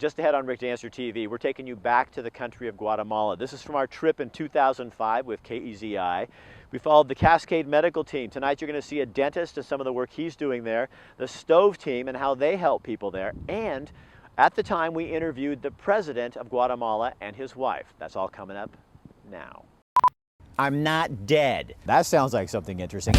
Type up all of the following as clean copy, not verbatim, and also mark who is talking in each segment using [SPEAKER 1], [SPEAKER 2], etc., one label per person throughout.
[SPEAKER 1] just ahead on RDTV, we're taking you back to the country of Guatemala. This is from our trip in 2005 with KEZI. We followed the Cascade Medical Team. Tonight you're going to see a dentist and some of the work he's doing there, the Stove Team and how they help people there, and at the time we interviewed the president of Guatemala and his wife. That's all coming up now. I'm not dead. That sounds like something interesting.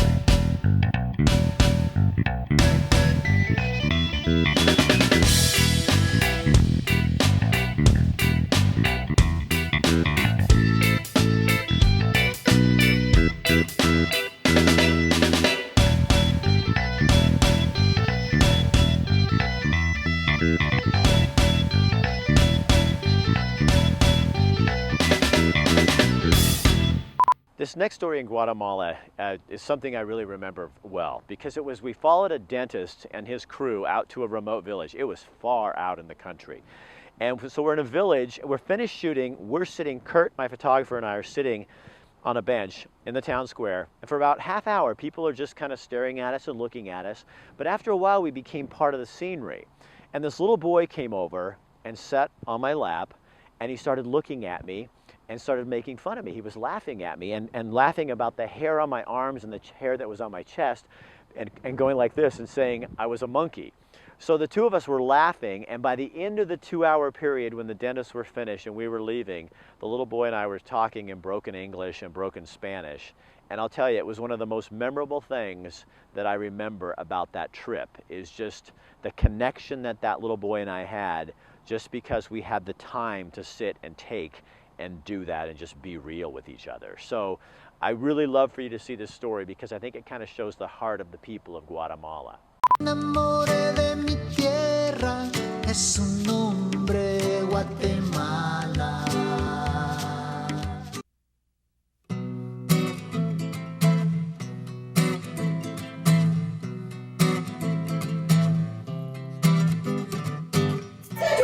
[SPEAKER 1] This next story in Guatemala is something I really remember well, because we followed a dentist and his crew out to a remote village. It was far out in the country. And so we're in a village, we're finished shooting, we're sitting, Kurt, my photographer, and I are sitting on a bench in the town square. And for about half hour, people are just kind of staring at us and looking at us. But after a while, we became part of the scenery. And this little boy came over and sat on my lap, and he started looking at me and started making fun of me. He was laughing at me and laughing about the hair on my arms and the hair that was on my chest and going like this and saying I was a monkey. So the two of us were laughing, and by the end of the 2-hour period when the dentists were finished and we were leaving, the little boy and I were talking in broken English and broken Spanish. And I'll tell you, it was one of the most memorable things that I remember about that trip, is just the connection that little boy and I had, just because we had the time to sit and take and do that and just be real with each other. So I really love for you to see this story, because I think it kind of shows the heart of the people of Guatemala.
[SPEAKER 2] Enamoré de mi tierra, es su nombre, Guatemala.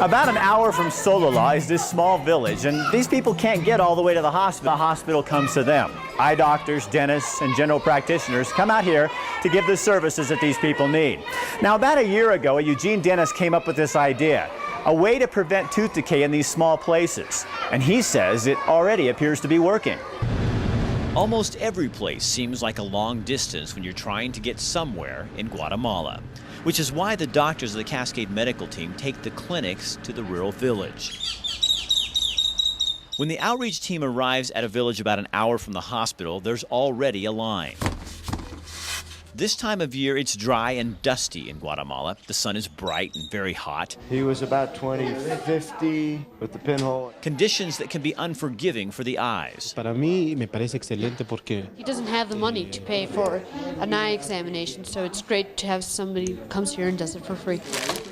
[SPEAKER 1] About an hour from Solala is this small village, and these people can't get all the way to the hospital. The hospital comes to them. Eye doctors, dentists, and general practitioners come out here to give the services that these people need. Now, about a year ago, a Eugene dentist came up with this idea, a way to prevent tooth decay in these small places. And he says it already appears to be working.
[SPEAKER 3] Almost every place seems like a long distance when you're trying to get somewhere in Guatemala, which is why the doctors of the Cascade Medical Team take the clinics to the rural village. When the outreach team arrives at a village about an hour from the hospital, there's already a line. This time of year, it's dry and dusty in Guatemala. The sun is bright and very hot.
[SPEAKER 4] He was about 2050 with the pinhole.
[SPEAKER 3] Conditions that can be unforgiving for the eyes.
[SPEAKER 5] Para mí me parece excelente porque
[SPEAKER 6] he doesn't have the money to pay for an eye examination, so it's great to have somebody who comes here and does it for free.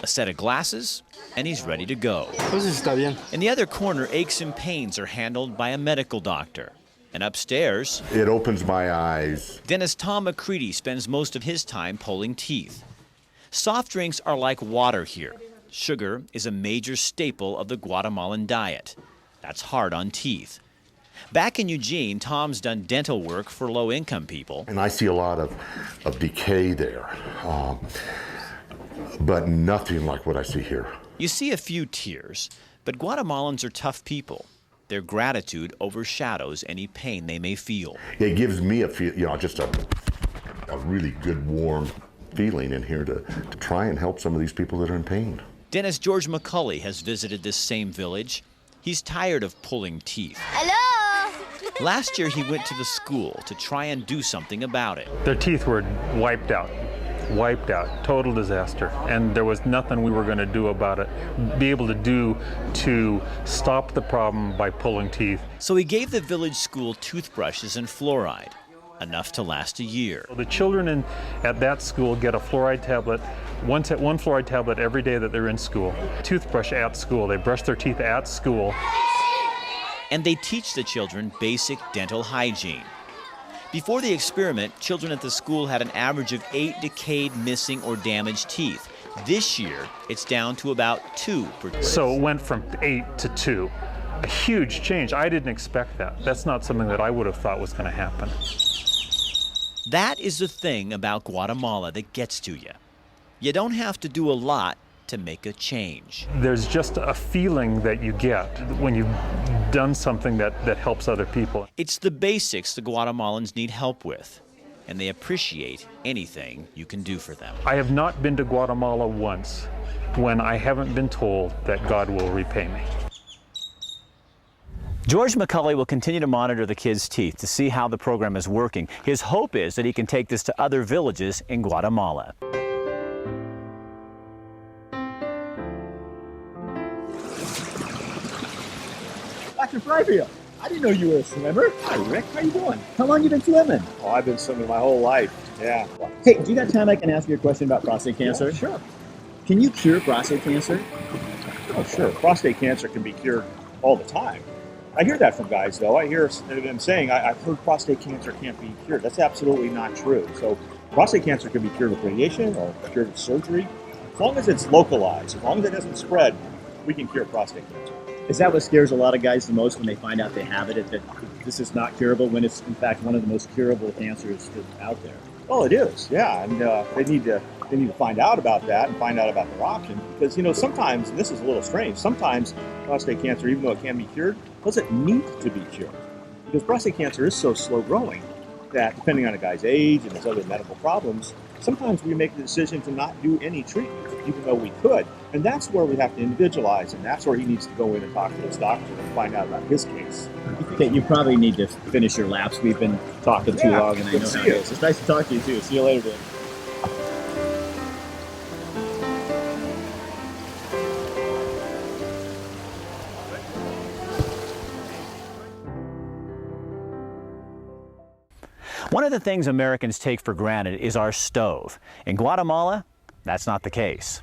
[SPEAKER 3] A set of glasses, and he's ready to go.
[SPEAKER 4] Pues está bien.
[SPEAKER 3] In the other corner, aches and pains are handled by a medical doctor. And upstairs,
[SPEAKER 7] it opens my eyes.
[SPEAKER 3] Dentist Tom McCready spends most of his time pulling teeth. Soft drinks are like water here. Sugar is a major staple of the Guatemalan diet. That's hard on teeth. Back in Eugene, Tom's done dental work for low-income people.
[SPEAKER 7] And I see a lot of decay there, but nothing like what I see here.
[SPEAKER 3] You see a few tears, but Guatemalans are tough people. Their gratitude overshadows any pain they may feel.
[SPEAKER 7] It gives me a feel, just a really good, warm feeling in here to try and help some of these people that are in pain.
[SPEAKER 3] Dentist George McCulley has visited this same village. He's tired of pulling teeth.
[SPEAKER 8] Hello!
[SPEAKER 3] Last year, he went to the school to try and do something about it.
[SPEAKER 9] Their teeth were wiped out, total disaster. And there was nothing we were going to do about it, be able to do to stop the problem by pulling teeth.
[SPEAKER 3] So he gave the village school toothbrushes and fluoride, enough to last a year.
[SPEAKER 9] The children at that school get a fluoride tablet, one fluoride tablet every day that they're in school. Toothbrush at school, they brush their teeth at school.
[SPEAKER 3] And they teach the children basic dental hygiene. Before the experiment, children at the school had an average of 8 decayed, missing, or damaged teeth. This year, it's down to about 2 per tooth.
[SPEAKER 9] So it went from 8 to 2. A huge change. I didn't expect that. That's not something that I would have thought was going to happen.
[SPEAKER 3] That is the thing about Guatemala that gets to you. You don't have to do a lot to make a change.
[SPEAKER 9] There's just a feeling that you get when you've done something that helps other people.
[SPEAKER 3] It's the basics the Guatemalans need help with, and they appreciate anything you can do for them.
[SPEAKER 9] I have not been to Guatemala once when I haven't been told that God will repay me.
[SPEAKER 1] George McCulley will continue to monitor the kids' teeth to see how the program is working. His hope is that he can take this to other villages in Guatemala.
[SPEAKER 8] Dr. Fryfield, I didn't know you were a swimmer. Hi, Rick. How you doing? How long you been swimming?
[SPEAKER 4] Oh, I've been swimming my whole life. Yeah.
[SPEAKER 8] Hey, do you got time I can ask you a question about prostate cancer?
[SPEAKER 4] Yeah, sure.
[SPEAKER 8] Can you cure prostate cancer?
[SPEAKER 4] Oh, sure. Prostate cancer can be cured all the time. I hear that from guys, though. I hear them saying, I've heard prostate cancer can't be cured. That's absolutely not true. So prostate cancer can be cured with radiation or cured with surgery. As long as it's localized, as long as it doesn't spread, we can cure prostate cancer.
[SPEAKER 8] Is that what scares a lot of guys the most when they find out they have it, that this is not curable, when it's in fact one of the most curable cancers out there?
[SPEAKER 4] Well, it is, yeah, and they need to find out about that and find out about their options, because, you know, sometimes, and this is a little strange, sometimes prostate cancer, even though it can be cured, doesn't need to be cured, because prostate cancer is so slow growing that, depending on a guy's age and his other medical problems, sometimes we make the decision to not do any treatment, even though we could, and that's where we have to individualize, and that's where he needs to go in and talk to his doctor and find out about his case.
[SPEAKER 8] Okay, you probably need to finish your laps. We've been talking too long, and I know how it is. It's nice to talk to you, too. See you later, Dave.
[SPEAKER 1] One of the things Americans take for granted is our stove. In Guatemala, that's not the case.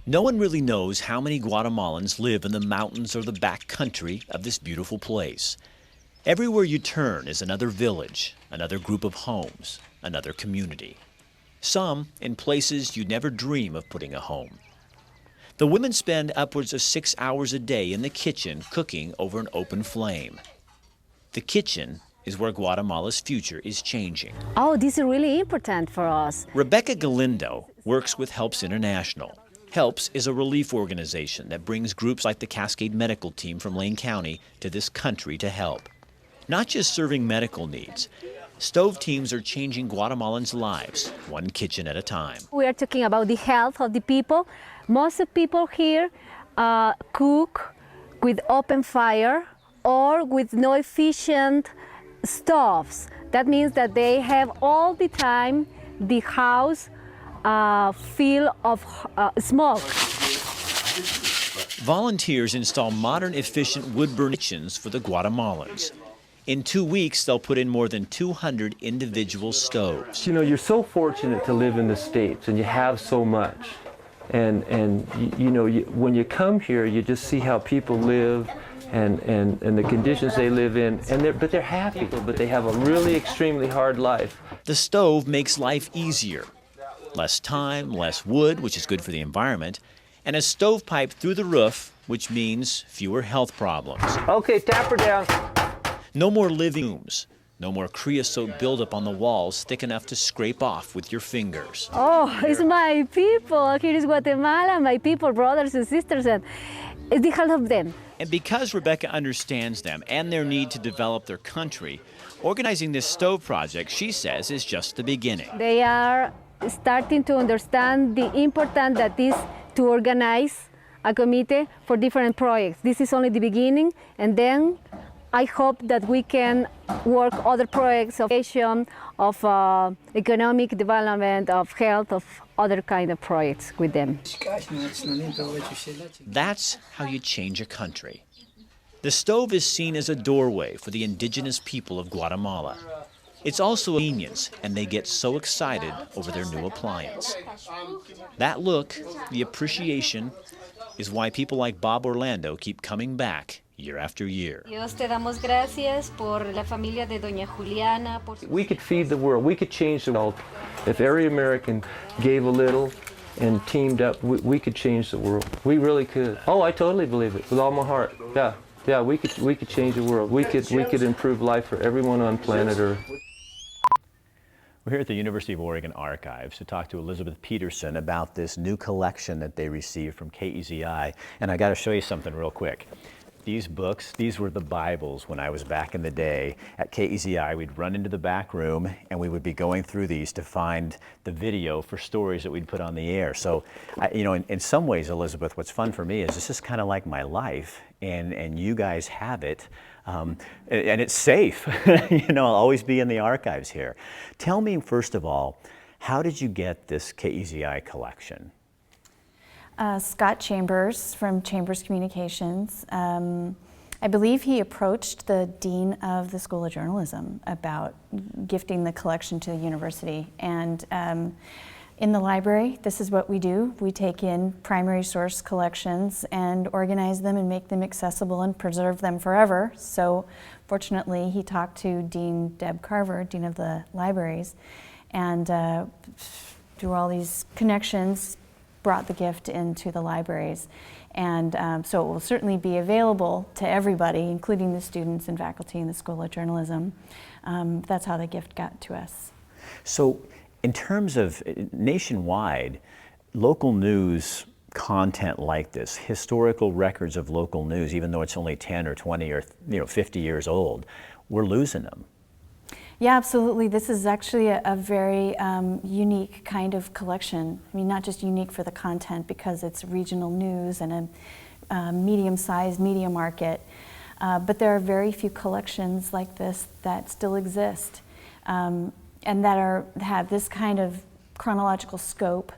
[SPEAKER 3] No one really knows how many Guatemalans live in the mountains or the back country of this beautiful place. Everywhere you turn is another village, another group of homes, another community. Some in places you'd never dream of putting a home. The women spend upwards of 6 hours a day in the kitchen cooking over an open flame. The kitchen is where Guatemala's future is changing.
[SPEAKER 10] Oh, this is really important for us.
[SPEAKER 3] Rebecca Galindo works with Helps International. Helps is a relief organization that brings groups like the Cascade Medical Team from Lane County to this country to help. Not just serving medical needs, stove teams are changing Guatemalans' lives, one kitchen at a time.
[SPEAKER 10] We are talking about the health of the people. Most of people here cook with open fire or with no efficient stoves. That means that they have all the time the house full of smoke.
[SPEAKER 3] Volunteers install modern, efficient wood-burning kitchens for the Guatemalans. In 2 weeks, they'll put in more than 200 individual stoves.
[SPEAKER 11] You know, you're so fortunate to live in the States, and you have so much. And you know, when you come here, you just see how people live and the conditions they live in, but they're happy, but they have a really extremely hard life.
[SPEAKER 3] The stove makes life easier. Less time, less wood, which is good for the environment, and a stovepipe through the roof, which means fewer health problems.
[SPEAKER 11] Okay, tap her down.
[SPEAKER 3] No more living rooms. No more creosote buildup on the walls thick enough to scrape off with your fingers.
[SPEAKER 10] Oh, it's my people. Here is Guatemala, my people, brothers and sisters, and it's the health of them.
[SPEAKER 3] And because Rebecca understands them and their need to develop their country, organizing this stove project, she says, is just the beginning.
[SPEAKER 10] They are starting to understand the importance that is to organize a committee for different projects. This is only the beginning, and then I hope that we can work other projects of education, of economic development, of health, of other kind of projects with them.
[SPEAKER 3] That's how you change a country. The stove is seen as a doorway for the indigenous people of Guatemala. It's also a convenience, and they get so excited over their new appliance. That look, the appreciation, is why people like Bob Orlando keep coming back year after year.
[SPEAKER 11] We could feed the world. We could change the world. If every American gave a little and teamed up, we could change the world. We really could. Oh, I totally believe it with all my heart. Yeah, we could change the world. We could improve life for everyone on planet Earth.
[SPEAKER 1] We're here at the University of Oregon Archives to talk to Elizabeth Peterson about this new collection that they received from KEZI. And I got to show you something real quick. These books, these were the Bibles when I was back in the day at KEZI. We'd run into the back room and we would be going through these to find the video for stories that we'd put on the air. So, you know, in some ways, Elizabeth, what's fun for me is this is kind of like my life, and you guys have it. And it's safe. You know, I'll always be in the archives here. Tell me, first of all, how did you get this KEZI collection?
[SPEAKER 12] Scott Chambers from Chambers Communications. I believe he approached the Dean of the School of Journalism about gifting the collection to the university. And in the library, this is what we do. We take in primary source collections and organize them and make them accessible and preserve them forever. So fortunately, he talked to Dean Deb Carver, Dean of the Libraries, and through all these connections, brought the gift into the libraries. And so it will certainly be available to everybody, including the students and faculty in the School of Journalism. That's how the gift got to us.
[SPEAKER 1] So in terms of nationwide, local news content like this, historical records of local news, even though it's only 10 or 20 or 50 years old, we're losing them.
[SPEAKER 12] Yeah, absolutely. This is actually a very unique kind of collection. I mean, not just unique for the content because it's regional news and a medium-sized media market, but there are very few collections like this that still exist and that have this kind of chronological scope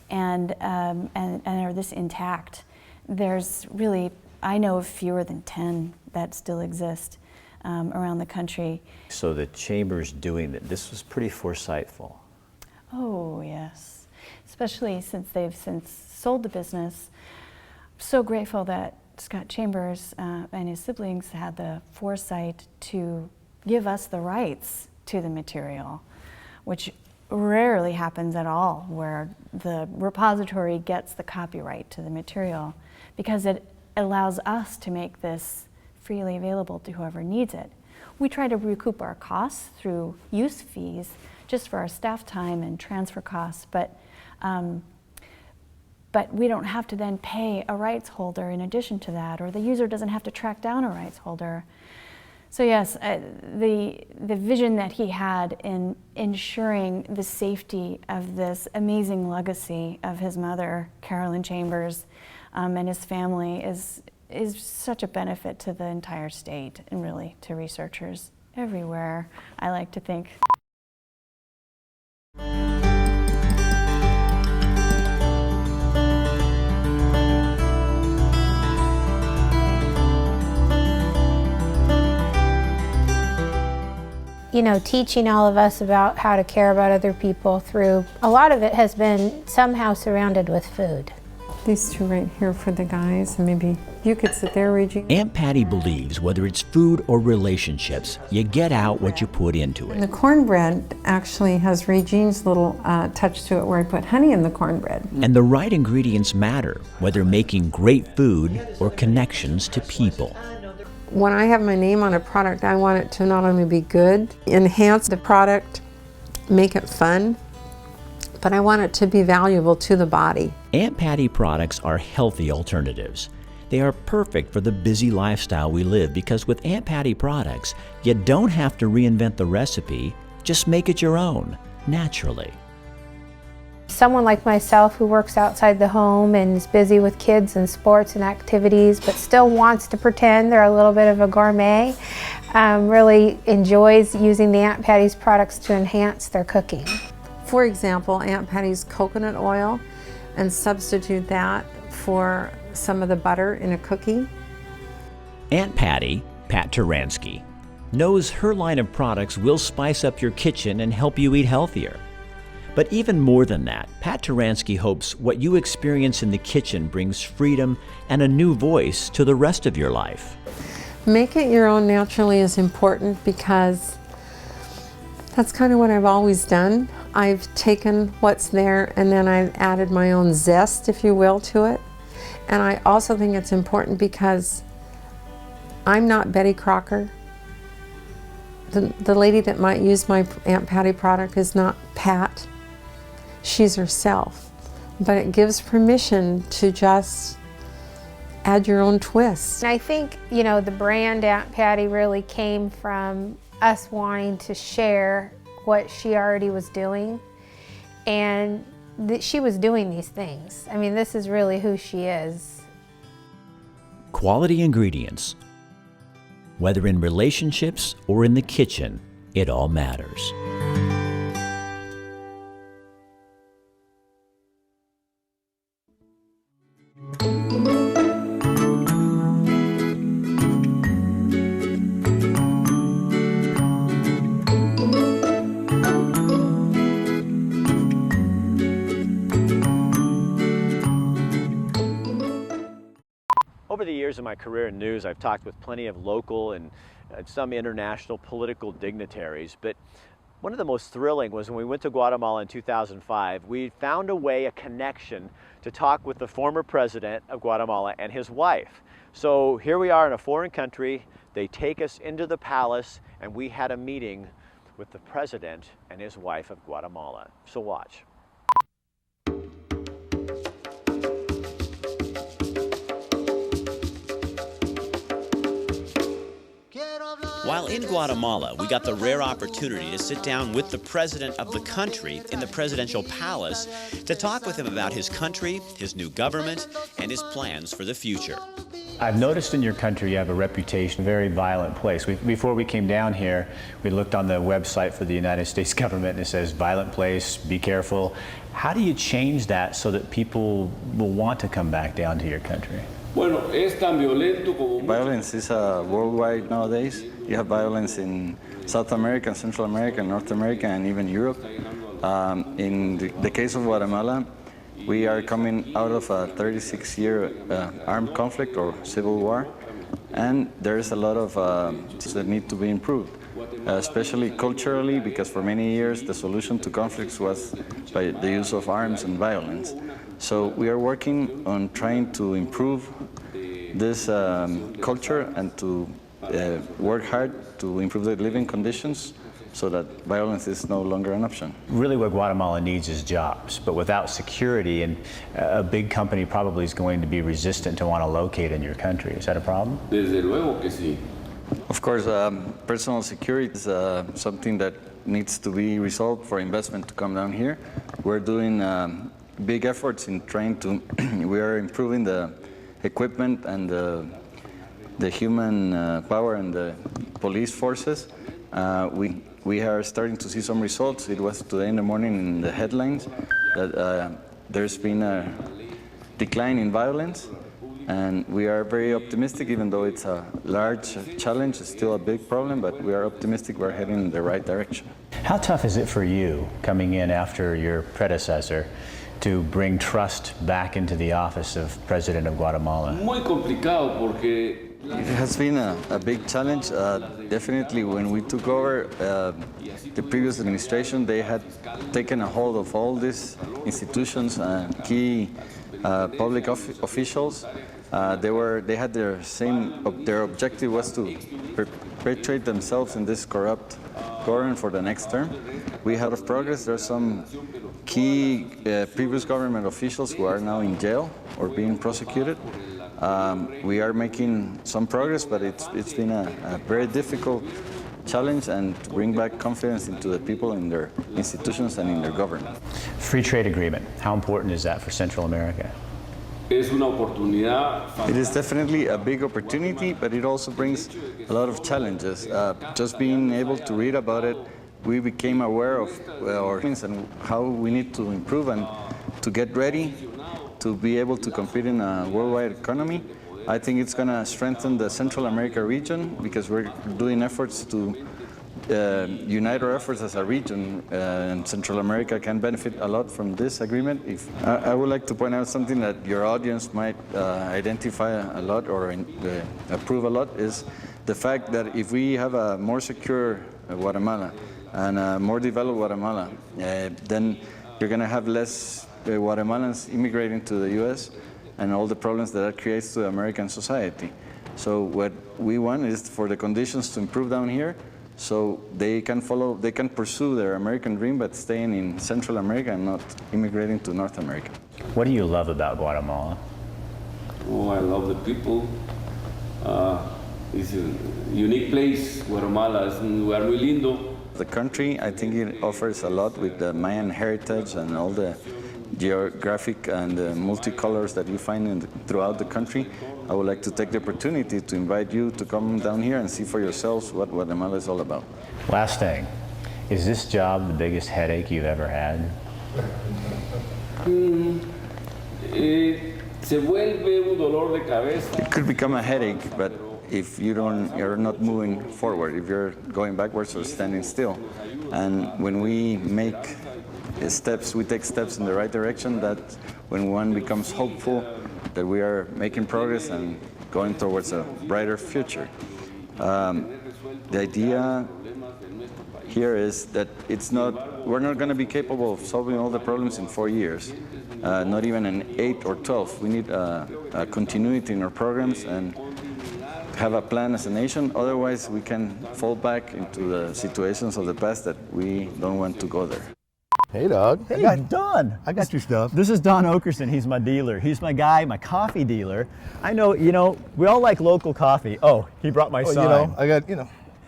[SPEAKER 12] and are this intact. There's really, I know of fewer than 10 that still exist around the country. So the Chamber's doing that, this was pretty foresightful. Oh yes, especially since they've since sold the business. I'm so grateful that Scott Chambers and his siblings had the foresight to give us the rights to the material, which rarely happens at all, where the repository gets the copyright to the material, because it allows us to make this freely available to whoever needs it. We try to recoup our costs through use fees just for our staff time and transfer costs, but we don't have to then pay a rights holder in addition to that, or the user doesn't have to track down a rights holder. So yes, the vision that he had in ensuring the safety of this amazing legacy of his mother, Carolyn Chambers, and his family is such a benefit to the entire state and really to researchers everywhere, I like to think.
[SPEAKER 13] You know, teaching all of us about how to care about other people through, a lot of it has been somehow surrounded with food.
[SPEAKER 14] These two right here for the guys, and maybe you could sit there, Regine.
[SPEAKER 3] Aunt Patty believes whether it's food or relationships, you get out what you put into it.
[SPEAKER 14] And the cornbread actually has Regine's little touch to it where I put honey in the cornbread.
[SPEAKER 3] And the right ingredients matter, whether making great food or connections to people.
[SPEAKER 14] When I have my name on a product, I want it to not only be good, enhance the product, make it fun, but I want it to be valuable to the body.
[SPEAKER 3] Aunt Patty products are healthy alternatives. They are perfect for the busy lifestyle we live because with Aunt Patty products, you don't have to reinvent the recipe, just make it your own, naturally.
[SPEAKER 13] Someone like myself who works outside the home and is busy with kids and sports and activities, but still wants to pretend they're a little bit of a gourmet, really enjoys using the Aunt Patty's products to enhance their cooking.
[SPEAKER 14] For example, Aunt Patty's coconut oil, and substitute that for some of the butter in a cookie.
[SPEAKER 3] Aunt Patty, Pat Turansky, knows her line of products will spice up your kitchen and help you eat healthier. But even more than that, Pat Turansky hopes what you experience in the kitchen brings freedom and a new voice to the rest of your life.
[SPEAKER 14] Make it your own naturally is important because that's kind of what I've always done. I've taken what's there and then I've added my own zest, if you will, to it. And I also think it's important because I'm not Betty Crocker. The lady that might use my Aunt Patty product is not Pat. She's herself. But it gives permission to just add your own twist.
[SPEAKER 13] And I think, you know, the brand Aunt Patty really came from us wanting to share what she already was doing. And she was doing these things. I mean, this is really who she is.
[SPEAKER 3] Quality ingredients. Whether in relationships or in the kitchen, it all matters.
[SPEAKER 1] Over the years of my career in news, I've talked with plenty of local and some international political dignitaries, but one of the most thrilling was when we went to Guatemala in 2005. We found a connection to talk with the former president of Guatemala and his wife. So here we are in a foreign country. They take us into the palace, and we had a meeting with the president and his wife of Guatemala. So watch.
[SPEAKER 3] While in Guatemala, we got the rare opportunity to sit down with the president of the country in the presidential palace to talk with him about his country, his new government, and his plans for the future.
[SPEAKER 15] I've noticed in your country you have a reputation, a very violent place. Before we came down here, we looked on the website for the United States government and it says, violent place, be careful. How do you change that so that people will want to come back down to your country?
[SPEAKER 16] Violence is worldwide nowadays. You have violence in South America, Central America, North America, and even Europe. In the case of Guatemala, we are coming out of a 36-year armed conflict or civil war, and there's a lot of things that need to be improved, especially culturally, because for many years the solution to conflicts was by the use of arms and violence. So we are working on trying to improve this culture and to work hard to improve the living conditions so that violence is no longer an option.
[SPEAKER 15] Really what Guatemala needs is jobs, but without security, and a big company probably is going to be resistant to want to locate in your country. Is that a problem?
[SPEAKER 16] Desde luego que sí. Of course, personal security is something that needs to be resolved for investment to come down here. We're doing big efforts in trying to, we are improving the equipment and the human power and the police forces. We are starting to see some results. It was today in the morning in the headlines that there's been a decline in violence, and we are very optimistic, even though it's a large challenge, it's still a big problem, but we are optimistic we're heading in the right direction.
[SPEAKER 15] How tough is it for you, coming in after your predecessor, to bring trust back into the office of President of Guatemala?
[SPEAKER 16] Muy complicado porque it has been a big challenge. Definitely when we took over, the previous administration, they had taken a hold of all these institutions and key public officials. They had their objective was to perpetuate themselves in this corrupt government for the next term. We had of progress. There are some key previous government officials who are now in jail or being prosecuted. We are making some progress, but it's been a very difficult challenge and to bring back confidence into the people in their institutions and in their government.
[SPEAKER 15] Free trade agreement, how important is that for Central America?
[SPEAKER 16] It is definitely a big opportunity, but it also brings a lot of challenges. Just being able to read about it, we became aware of our things and how we need to improve and to get ready to be able to compete in a worldwide economy. I think it's going to strengthen the Central America region because we're doing efforts to unite our efforts as a region, and Central America can benefit a lot from this agreement. I would like to point out something that your audience might identify a lot or approve a lot is the fact that if we have a more secure Guatemala and a more developed Guatemala, then you're going to have less Guatemalans immigrating to the U.S. and all the problems that creates to American society. So what we want is for the conditions to improve down here so they can pursue their American dream, but staying in Central America and not immigrating to North America.
[SPEAKER 15] What do you love about Guatemala?
[SPEAKER 17] Oh, I love the people. It's a unique place, Guatemala. Es un lugar muy lindo.
[SPEAKER 16] The country, I think it offers a lot with the Mayan heritage and all the geographic and multicolors that you find throughout the country. I would like to take the opportunity to invite you to come down here and see for yourselves what Guatemala is all about.
[SPEAKER 15] Last thing, is this job the biggest headache you've ever had?
[SPEAKER 17] Se vuelve un dolor de cabeza.
[SPEAKER 16] It could become a headache, but if you're not moving forward, if you're going backwards or standing still. And when we make steps, we take steps in the right direction, that when one becomes hopeful that we are making progress and going towards a brighter future. The idea here is that we're not going to be capable of solving all the problems in 4 years, not even in 8 or 12. We need a continuity in our programs and have a plan as a nation. Otherwise, we can fall back into the situations of the past that we don't want to go there.
[SPEAKER 1] Hey, Doug.
[SPEAKER 18] Hey, Don.
[SPEAKER 1] I got your stuff.
[SPEAKER 18] This is Don Okerson. He's my dealer. He's my guy, my coffee dealer. I know, we all like local coffee. Oh, he brought my sign.
[SPEAKER 1] I got,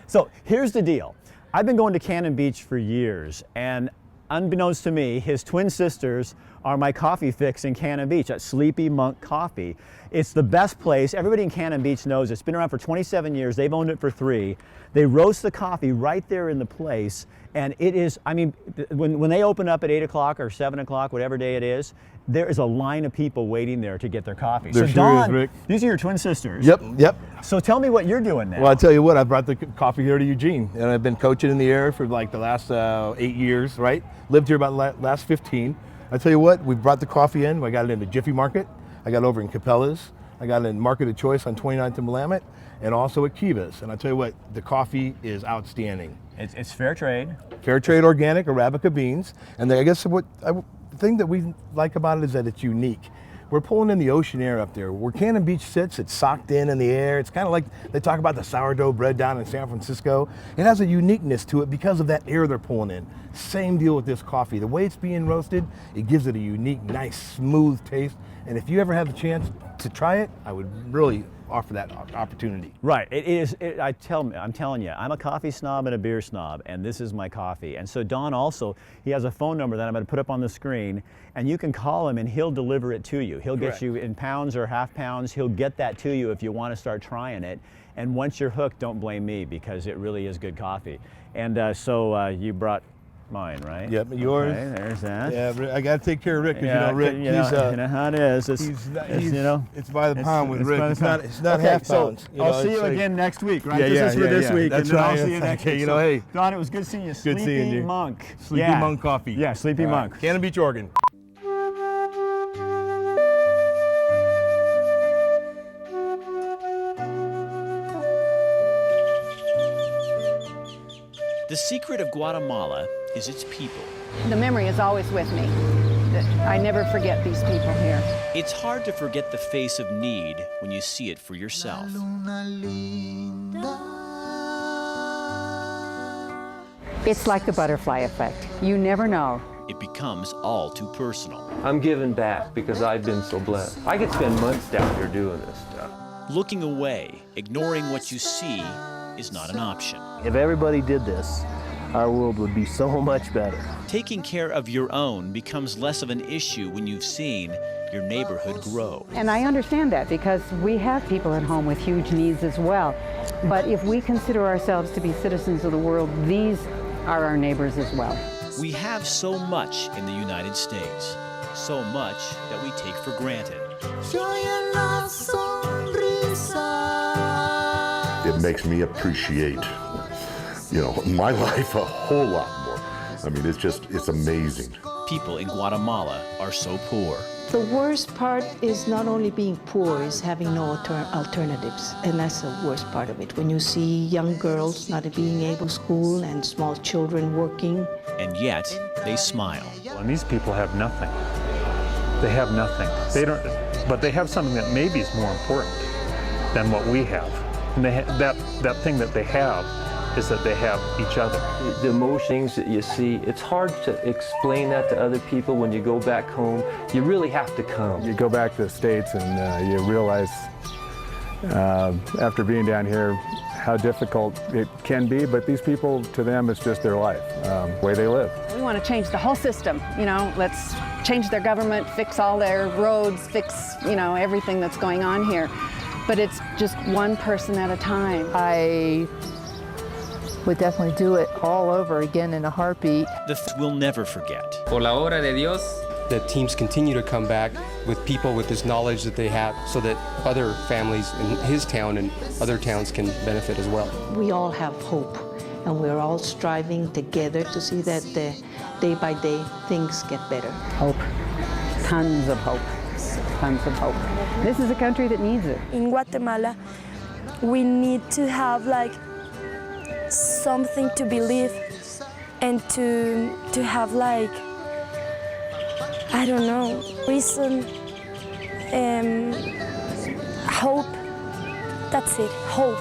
[SPEAKER 18] So here's the deal. I've been going to Cannon Beach for years, and unbeknownst to me, his twin sisters are my coffee fix in Cannon Beach at Sleepy Monk Coffee. It's the best place. Everybody in Cannon Beach knows it's been around for 27 years. They've owned it for 3. They roast the coffee right there in the place. And it is, when they open up at 8 o'clock or 7 o'clock, whatever day it is, there is a line of people waiting there to get their coffee.
[SPEAKER 1] There
[SPEAKER 18] so
[SPEAKER 1] sure
[SPEAKER 18] Don,
[SPEAKER 1] is, Rick.
[SPEAKER 18] These are your twin sisters.
[SPEAKER 1] Yep.
[SPEAKER 18] So tell me what you're doing now.
[SPEAKER 1] Well, I tell you what, I brought the coffee here to Eugene, and I've been coaching in the area for like the last 8 years, right? Lived here about the last 15. I tell you what, we brought the coffee in. I got it in the Jiffy Market. I got it over in Capella's. I got it in Market of Choice on 29th and Willamette, and also at Kivas. And I tell you what, the coffee is outstanding.
[SPEAKER 18] It's fair trade.
[SPEAKER 1] Fair trade organic Arabica beans. And I guess the thing that we like about it is that it's unique. We're pulling in the ocean air up there. Where Cannon Beach sits, it's socked in the air. It's kind of like they talk about the sourdough bread down in San Francisco. It has a uniqueness to it because of that air they're pulling in. Same deal with this coffee. The way it's being roasted, it gives it a unique, nice, smooth taste. And if you ever have the chance to try it, I would really offer that opportunity.
[SPEAKER 18] Right. I'm telling you, I'm a coffee snob and a beer snob, and this is my coffee. And so Don also, he has a phone number that I'm going to put up on the screen, and you can call him and he'll deliver it to you. He'll get you in pounds or half pounds. He'll get that to you if you want to start trying it. And once you're hooked, don't blame me, because it really is good coffee. And so you brought mine, right?
[SPEAKER 1] Yep, yours.
[SPEAKER 18] Okay, there's that.
[SPEAKER 1] Yeah, I got to take care of Rick, because Rick,
[SPEAKER 18] you know how it is.
[SPEAKER 1] It's by the pound with Rick. It's not
[SPEAKER 18] okay,
[SPEAKER 1] half pounds.
[SPEAKER 18] So I'll see you again next week, right?
[SPEAKER 1] Yeah,
[SPEAKER 18] this is for this week,
[SPEAKER 1] That's
[SPEAKER 18] and then
[SPEAKER 1] right.
[SPEAKER 18] I'll see you next week.
[SPEAKER 1] Hey,
[SPEAKER 18] Don, it was good seeing you.
[SPEAKER 1] Good seeing you.
[SPEAKER 18] Monk.
[SPEAKER 1] Sleepy Monk Coffee.
[SPEAKER 18] Yeah, Sleepy Monk.
[SPEAKER 1] Cannon Beach, Oregon.
[SPEAKER 3] The secret of Guatemala is its people.
[SPEAKER 19] The memory is always with me. I never forget these people here.
[SPEAKER 3] It's hard to forget the face of need when you see it for yourself.
[SPEAKER 19] It's like the butterfly effect. You never know.
[SPEAKER 3] It becomes all too personal.
[SPEAKER 11] I'm giving back because I've been so blessed. I could spend months down here doing this stuff.
[SPEAKER 3] Looking away, ignoring what you see, is not an option.
[SPEAKER 20] If everybody did this, our world would be so much better.
[SPEAKER 3] Taking care of your own becomes less of an issue when you've seen your neighborhood grow.
[SPEAKER 19] And I understand that, because we have people at home with huge needs as well. But if we consider ourselves to be citizens of the world, these are our neighbors as well.
[SPEAKER 3] We have so much in the United States, so much that we take for granted.
[SPEAKER 7] It makes me appreciate, my life a whole lot more. I mean, it's amazing.
[SPEAKER 3] People in Guatemala are so poor.
[SPEAKER 21] The worst part is not only being poor, is having no alternatives. And that's the worst part of it. When you see young girls not being able to school and small children working.
[SPEAKER 3] And yet, they smile.
[SPEAKER 9] And these people have nothing. They have nothing. But they have something that maybe is more important than what we have. And that thing that they have is that they have each other.
[SPEAKER 11] The emotions that you see, it's hard to explain that to other people when you go back home. You really have to come.
[SPEAKER 2] You go back to the States and you realize after being down here how difficult it can be, but these people, to them, it's just their life, the way they live.
[SPEAKER 22] We want to change the whole system, you know, let's change their government, fix all their roads, fix, you know, everything that's going on here. But it's just one person at a time.
[SPEAKER 23] I would definitely do it all over again in a heartbeat.
[SPEAKER 3] We'll never forget.
[SPEAKER 24] Por la obra de Dios.
[SPEAKER 25] The teams continue to come back with people with this knowledge that they have so that other families in his town and other towns can benefit as well.
[SPEAKER 21] We all have hope, and we're all striving together to see that day by day things get better.
[SPEAKER 19] Hope. Tons of hope. Tons of hope. This is a country that needs it.
[SPEAKER 26] In Guatemala, we need to have like something to believe and to have like, I don't know, reason, hope. That's it, hope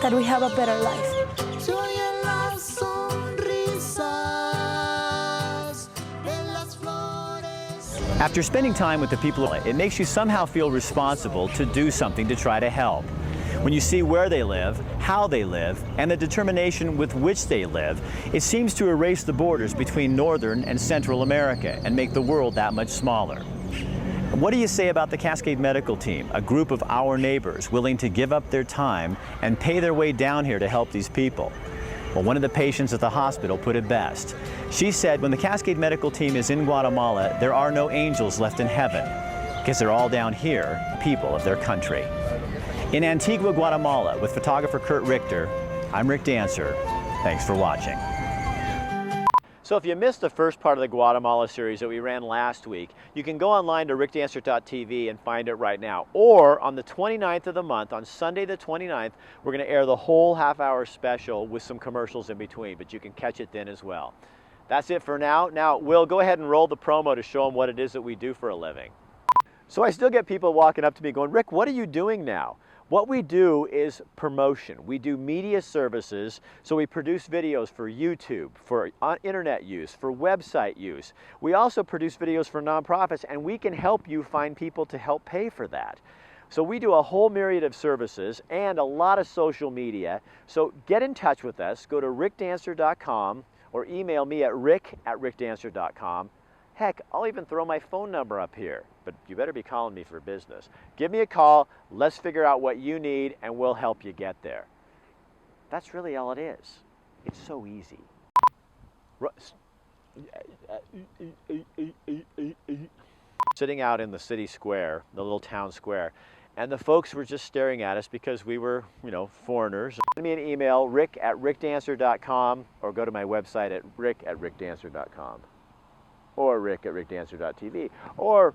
[SPEAKER 26] that we have a better life.
[SPEAKER 18] After spending time with the people, it makes you somehow feel responsible to do something to try to help. When you see where they live, how they live, and the determination with which they live, it seems to erase the borders between Northern and Central America and make the world that much smaller. What do you say about the Cascade Medical Team, a group of our neighbors willing to give up their time and pay their way down here to help these people? Well, one of the patients at the hospital put it best. She said when the Cascade Medical Team is in Guatemala, there are no angels left in heaven, because they're all down here, people of their country. In Antigua, Guatemala, with photographer Kurt Richter, I'm Rick Dancer. Thanks for watching.
[SPEAKER 1] So if you missed the first part of the Guatemala series that we ran last week, you can go online to rickdancer.tv and find it right now. Or on the 29th of the month, on Sunday the 29th, we're going to air the whole half-hour special with some commercials in between, but you can catch it then as well. That's it for now. Now, Will, go ahead and roll the promo to show them what it is that we do for a living. So I still get people walking up to me going, Rick, what are you doing now? What we do is promotion. We do media services, so we produce videos for YouTube, for internet use, for website use. We also produce videos for nonprofits, and we can help you find people to help pay for that. So we do a whole myriad of services and a lot of social media. So get in touch with us. Go to rickdancer.com or email me at rick@rickdancer.com. Heck, I'll even throw my phone number up here, but you better be calling me for business. Give me a call, let's figure out what you need, and we'll help you get there. That's really all it is. It's so easy. Sitting out in the city square, the little town square, and the folks were just staring at us because we were, you know, foreigners. Send me an email, rick@rickdancer.com, or go to my website at rick@rickdancer.com. Or rick@rickdancer.tv, or